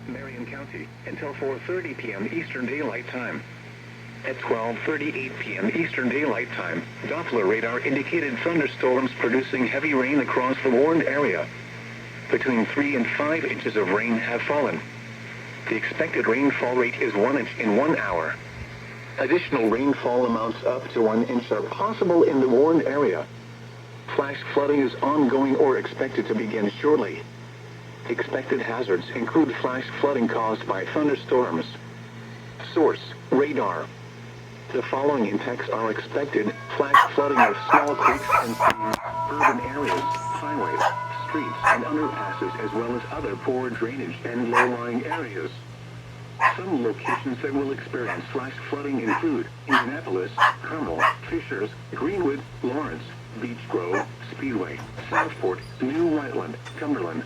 Marion County, until 4:30 p.m. Eastern Daylight Time. At 12:38 p.m. Eastern Daylight Time, Doppler radar indicated thunderstorms producing heavy rain across the warned area. Between 3 and 5 inches of rain have fallen. The expected rainfall rate is 1 inch in 1 hour. Additional rainfall amounts up to 1 inch are possible in the warned area. Flash flooding is ongoing or expected to begin shortly. Expected hazards include flash flooding caused by thunderstorms. Source: radar. The following impacts are expected: flash flooding of small creeks and streams, urban areas, highways, streets and underpasses, as well as other poor drainage and low-lying areas. Some locations that will experience flash flooding include Indianapolis, Carmel, Fishers, Greenwood, Lawrence, Beech Grove, Speedway, Southport, New Rutland, Cumberland,